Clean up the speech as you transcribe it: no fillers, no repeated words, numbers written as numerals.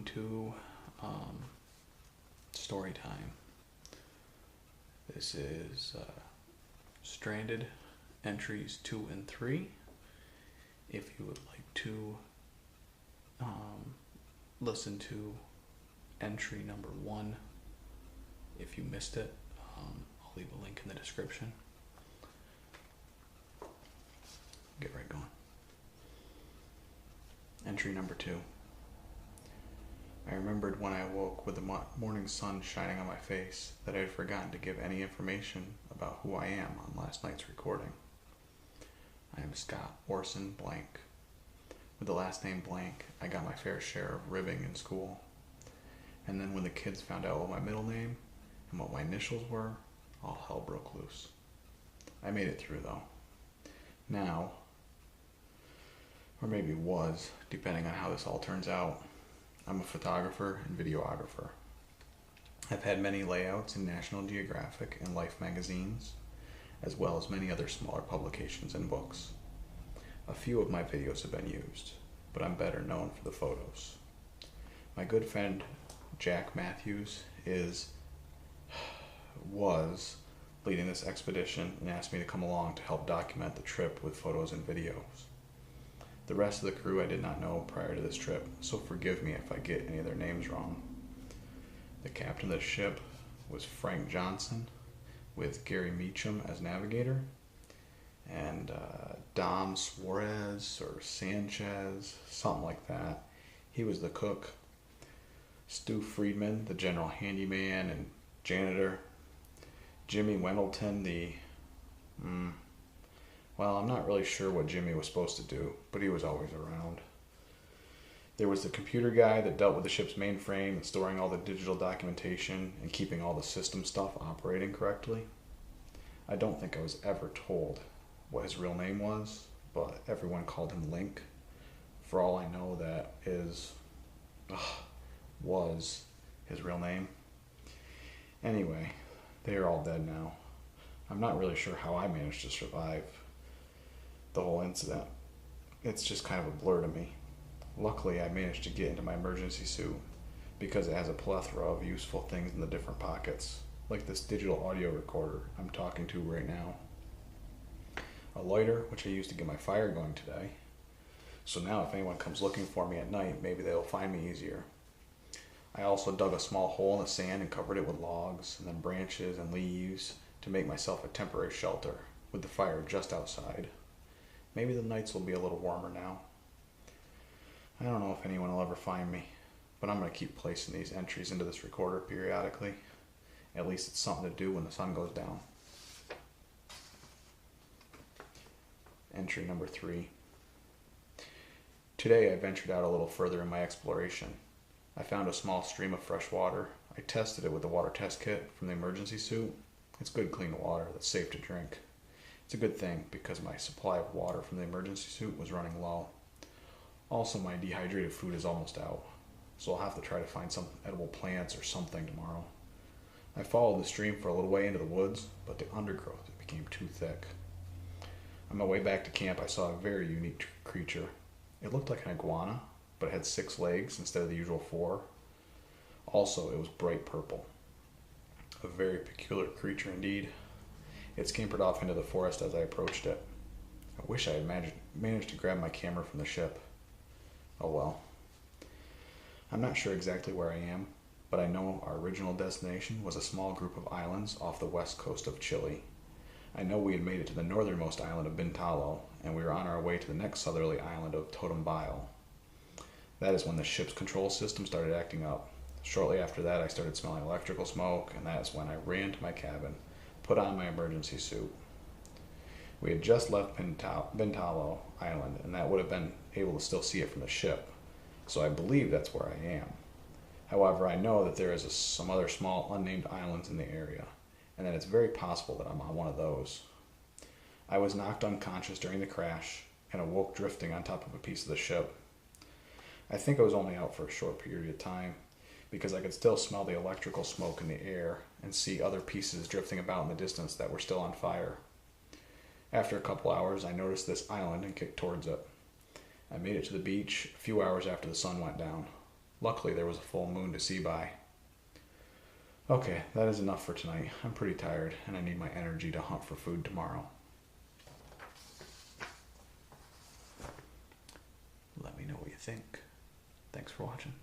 welcome to story time. This is Stranded entries 2 and 3. If you would like to listen to entry number 1, if you missed it, I'll leave a link in the description. Get right going. Entry number 2. I remembered when I awoke with the morning sun shining on my face that I had forgotten to give any information about who I am on last night's recording. I am Scott Orson Blank. With the last name Blank, I got my fair share of ribbing in school. And then when the kids found out what my middle name and what my initials were, all hell broke loose. I made it through though. Now, or maybe was, depending on how this all turns out, I'm a photographer and videographer. I've had many layouts in National Geographic and Life magazines, as well as many other smaller publications and books. A few of my videos have been used, but I'm better known for the photos. My good friend Jack Matthews was leading this expedition and asked me to come along to help document the trip with photos and videos. The rest of the crew I did not know prior to this trip, so forgive me if I get any of their names wrong. The captain of the ship was Frank Johnson, with Gary Meacham as navigator, and Dom Suarez or Sanchez, something like that. He was the cook. Stu Friedman, the general handyman and janitor. Jimmy Wendleton, well, I'm not really sure what Jimmy was supposed to do, but he was always around. There was the computer guy that dealt with the ship's mainframe and storing all the digital documentation and keeping all the system stuff operating correctly. I don't think I was ever told what his real name was, but everyone called him Link. For all I know, that was his real name. Anyway, they are all dead now. I'm not really sure how I managed to survive the whole incident. It's just kind of a blur to me. Luckily, I managed to get into my emergency suit because it has a plethora of useful things in the different pockets, like this digital audio recorder I'm talking to right now. A lighter, which I used to get my fire going today. So now if anyone comes looking for me at night, maybe they'll find me easier. I also dug a small hole in the sand and covered it with logs and then branches and leaves to make myself a temporary shelter with the fire just outside. Maybe the nights will be a little warmer now. I don't know if anyone will ever find me, but I'm going to keep placing these entries into this recorder periodically. At least it's something to do when the sun goes down. Entry number 3. Today I ventured out a little further in my exploration. I found a small stream of fresh water. I tested it with the water test kit from the emergency suit. It's good clean water that's safe to drink. It's a good thing because my supply of water from the emergency suit was running low. Also, my dehydrated food is almost out, so I'll have to try to find some edible plants or something tomorrow. I followed the stream for a little way into the woods, but the undergrowth became too thick. On my way back to camp, I saw a very unique creature. It looked like an iguana, but it had 6 legs instead of the usual 4. Also, it was bright purple. A very peculiar creature indeed. It scampered off into the forest as I approached it. I wish I had managed to grab my camera from the ship. Oh well. I'm not sure exactly where I am, but I know our original destination was a small group of islands off the west coast of Chile. I know we had made it to the northernmost island of Bintalo, and we were on our way to the next southerly island of Totumbao. That is when the ship's control system started acting up. Shortly after that, I started smelling electrical smoke, and that is when I ran to my cabin, put on my emergency suit. We had just left Bintalo Island, and that would have been able to still see it from the ship, so I believe that's where I am. However, I know that there is some other small unnamed islands in the area, and that it's very possible that I'm on one of those. I was knocked unconscious during the crash, and awoke drifting on top of a piece of the ship. I think I was only out for a short period of time, because I could still smell the electrical smoke in the air and see other pieces drifting about in the distance that were still on fire. After a couple hours, I noticed this island and kicked towards it. I made it to the beach a few hours after the sun went down. Luckily, there was a full moon to see by. Okay, that is enough for tonight. I'm pretty tired, and I need my energy to hunt for food tomorrow. Let me know what you think. Thanks for watching.